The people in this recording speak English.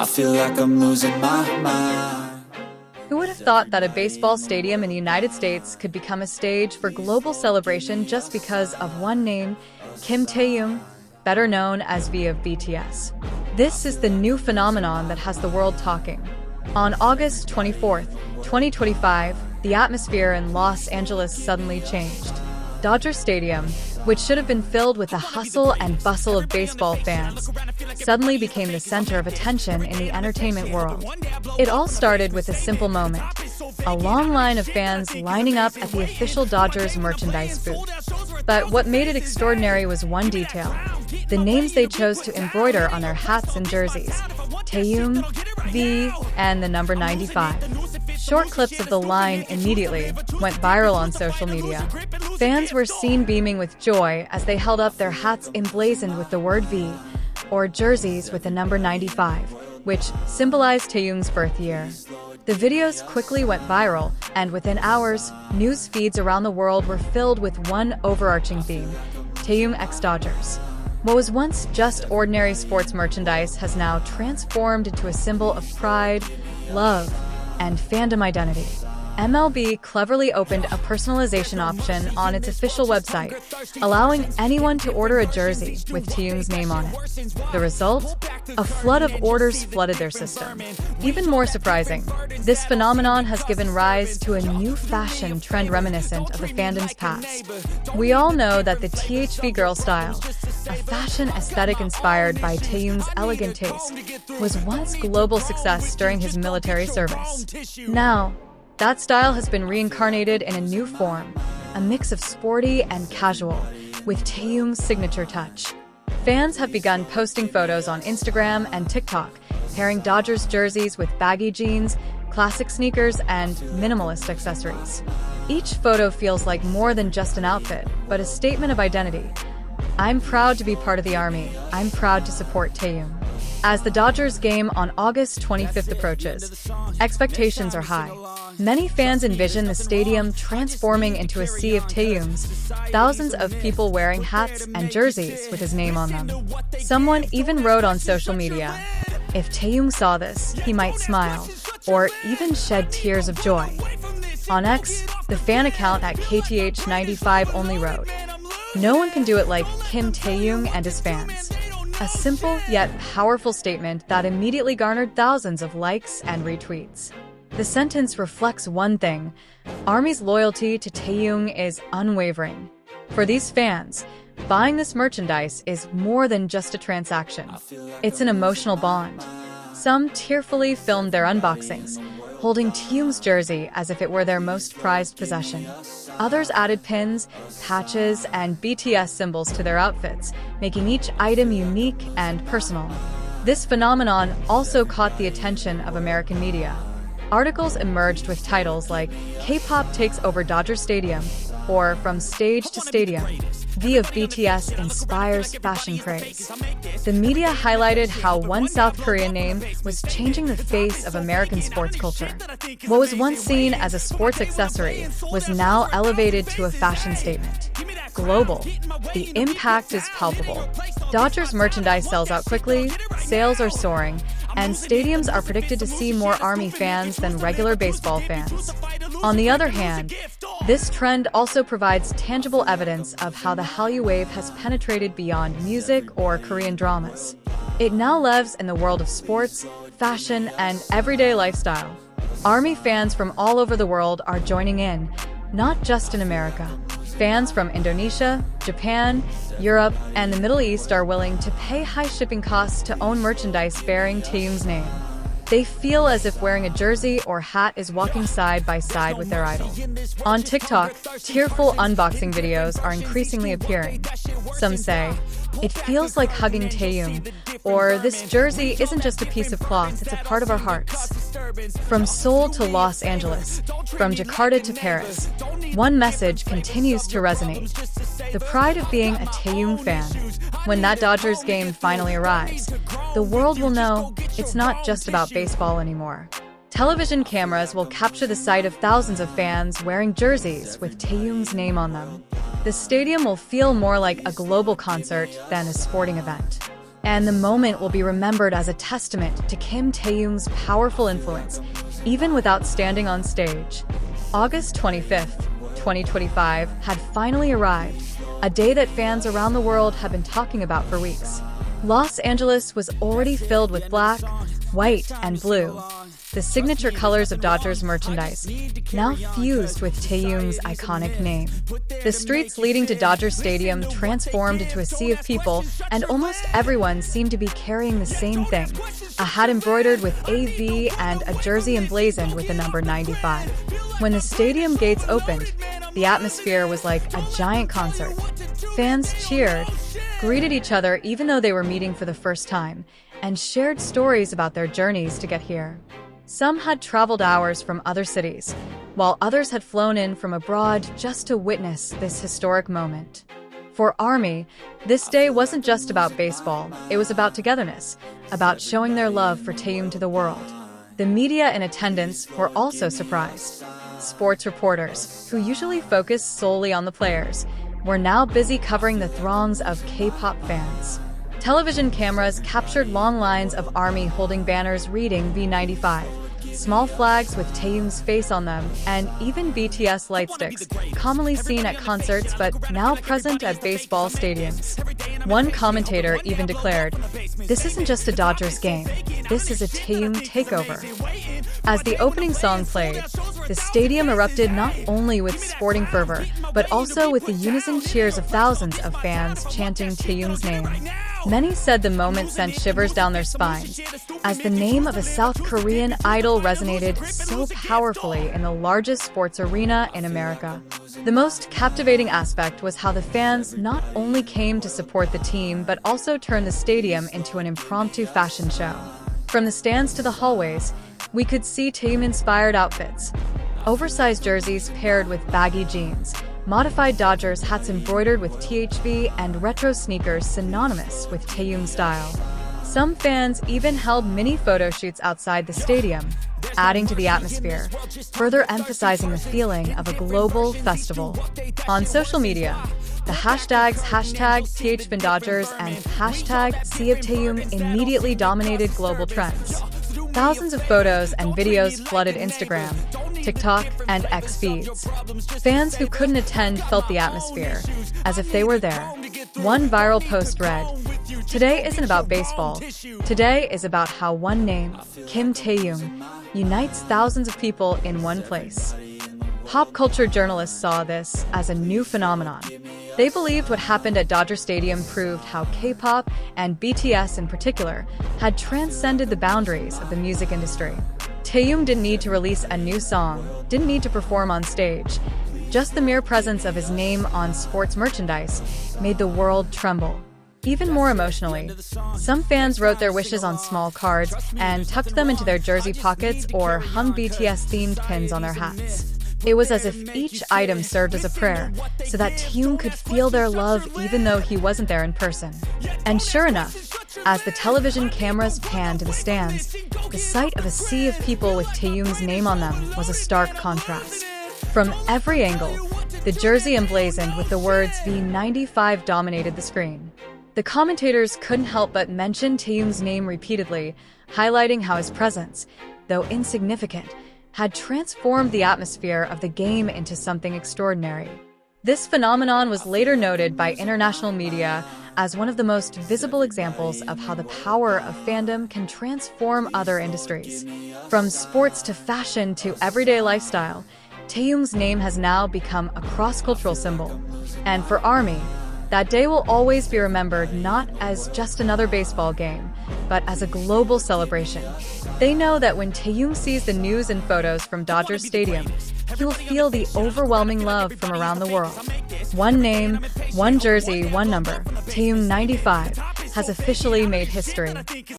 I feel like I'm losing my mind. Who would have thought that a baseball stadium in the United States could become a stage for global celebration just because of one name, Kim Taehyung, better known as V of BTS. This is the new phenomenon that has the world talking. On August 24th, 2025, the atmosphere in Los Angeles suddenly changed. Dodger Stadium, which should have been filled with the hustle and bustle of baseball fans, suddenly became the center of attention in the entertainment world. It all started with a simple moment: a long line of fans lining up at the official Dodgers merchandise booth. But what made it extraordinary was one detail: the names they chose to embroider on their hats and jerseys: Taehyung, V, and the number 95. Short clips of the line immediately went viral on social media. Fans were seen beaming with joy as they held up their hats emblazoned with the word V, or jerseys with the number 95, which symbolized Taehyung's birth year. The videos quickly went viral, and within hours, news feeds around the world were filled with one overarching theme: Taehyung x Dodgers. What was once just ordinary sports merchandise has now transformed into a symbol of pride, love, and fandom identity. MLB cleverly opened a personalization option on its official website, allowing anyone to order a jersey with Taehyung's name on it. The result? A flood of orders flooded their system. Even more surprising, this phenomenon has given rise to a new fashion trend reminiscent of the fandom's past. We all know that the THV girl style, a fashion aesthetic inspired by Taehyung's elegant taste, was once global success during his military service. Now, that style has been reincarnated in a new form, a mix of sporty and casual, with Taehyung's signature touch. Fans have begun posting photos on Instagram and TikTok, pairing Dodgers jerseys with baggy jeans, classic sneakers, and minimalist accessories. Each photo feels like more than just an outfit, but a statement of identity. I'm proud to be part of the Army. I'm proud to support Taehyung. As the Dodgers game on August 25th approaches, expectations are high. Many fans envision the stadium transforming into a sea of Taehyungs, thousands of people wearing hats and jerseys with his name on them. Someone even wrote on social media, "If Taehyung saw this, he might smile, or even shed tears of joy." On X, the fan account at KTH95 only wrote, "No one can do it like Kim Taehyung and his fans." A simple yet powerful statement that immediately garnered thousands of likes and retweets. The sentence reflects one thing: Army's loyalty to Taehyung is unwavering. For these fans, buying this merchandise is more than just a transaction. It's an emotional bond. Some tearfully filmed their unboxings, holding Taehyung's jersey as if it were their most prized possession. Others added pins, patches, and BTS symbols to their outfits, making each item unique and personal. This phenomenon also caught the attention of American media. Articles emerged with titles like "K-pop takes over Dodger Stadium" or "From Stage to Stadium, V of BTS inspires fashion craze." The media highlighted how one South Korean name was changing the face of American sports culture. What was once seen as a sports accessory was now elevated to a fashion statement. Global, the impact is palpable. Dodgers merchandise sells out quickly, sales are soaring, and stadiums are predicted to see more Army fans than regular baseball fans. On the other hand, this trend also provides tangible evidence of how the Hallyu wave has penetrated beyond music or Korean dramas. It now lives in the world of sports, fashion, and everyday lifestyle. Army fans from all over the world are joining in, not just in America. Fans from Indonesia, Japan, Europe, and the Middle East are willing to pay high shipping costs to own merchandise bearing Taehyung's name. They feel as if wearing a jersey or hat is walking side by side with their idol. On TikTok, tearful unboxing videos are increasingly appearing. Some say, "It feels like hugging Taehyung," or "This jersey isn't just a piece of cloth, it's a part of our hearts." From Seoul to Los Angeles, from Jakarta to Paris, one message continues to resonate: the pride of being a Taehyung fan. When that Dodgers game finally arrives, the world will know it's not just about baseball anymore. Television cameras will capture the sight of thousands of fans wearing jerseys with Taehyung's name on them. The stadium will feel more like a global concert than a sporting event. And the moment will be remembered as a testament to Kim Taehyung's powerful influence, even without standing on stage. August 25th, 2025 had finally arrived, a day that fans around the world have been talking about for weeks. Los Angeles was already filled with black, white, and blue, the signature colors of Dodgers merchandise, now fused with Taehyung's iconic name. The streets leading to Dodger Stadium transformed into a sea of people, and almost everyone seemed to be carrying the same thing: a hat embroidered with AV and a jersey emblazoned with the number 95. When the stadium gates opened, the atmosphere was like a giant concert. Fans cheered, greeted each other even though they were meeting for the first time, and shared stories about their journeys to get here. Some had traveled hours from other cities, while others had flown in from abroad just to witness this historic moment. For ARMY, this day wasn't just about baseball, it was about togetherness, about showing their love for Taehyung to the world. The media in attendance were also surprised. Sports reporters, who usually focus solely on the players, were now busy covering the throngs of K-pop fans. Television cameras captured long lines of ARMY holding banners reading V95, small flags with Taehyung's face on them, and even BTS light sticks, commonly seen at concerts but now present at baseball stadiums. One commentator even declared, "This isn't just a Dodgers game, this is a Taehyung takeover." As the opening song played, the stadium erupted not only with sporting fervor, but also with the unison cheers of thousands of fans chanting Taehyung's name. Many said the moment sent shivers down their spines, as the name of a South Korean idol resonated so powerfully in the largest sports arena in America. The most captivating aspect was how the fans not only came to support the team, but also turned the stadium into an impromptu fashion show. From the stands to the hallways, we could see Taehyung-inspired outfits. Oversized jerseys paired with baggy jeans, modified Dodgers hats embroidered with THV, and retro sneakers synonymous with Taehyung style. Some fans even held mini photo shoots outside the stadium, adding to the atmosphere, further emphasizing the feeling of a global festival. On social media, the hashtags #THFandDodgers and #SeeOfTaehyung immediately dominated global trends. Thousands of photos and videos flooded Instagram, TikTok, and X feeds. Fans who couldn't attend felt the atmosphere, as if they were there. One viral post read, "Today isn't about baseball. Today is about how one name, Kim Taehyung, unites thousands of people in one place." Pop culture journalists saw this as a new phenomenon. They believed what happened at Dodger Stadium proved how K-pop, and BTS in particular, had transcended the boundaries of the music industry. Taehyung didn't need to release a new song, didn't need to perform on stage. Just the mere presence of his name on sports merchandise made the world tremble. Even more emotionally, some fans wrote their wishes on small cards and tucked them into their jersey pockets or hung BTS-themed pins on their hats. It was as if each item served as a prayer, so that Taehyung could feel their love even though he wasn't there in person. And sure enough, as the television cameras panned to the stands, the sight of a sea of people with Taehyung's name on them was a stark contrast. From every angle, the jersey emblazoned with the words V95 dominated the screen. The commentators couldn't help but mention Taehyung's name repeatedly, highlighting how his presence, though insignificant, had transformed the atmosphere of the game into something extraordinary. This phenomenon was later noted by international media as one of the most visible examples of how the power of fandom can transform other industries. From sports to fashion to everyday lifestyle, Taehyung's name has now become a cross-cultural symbol. And for ARMY, that day will always be remembered not as just another baseball game, but as a global celebration. They know that when Taehyung sees the news and photos from Dodger Stadium, he will feel the overwhelming love from around the world. One name, one jersey, one number, Taehyung 95, has officially made history.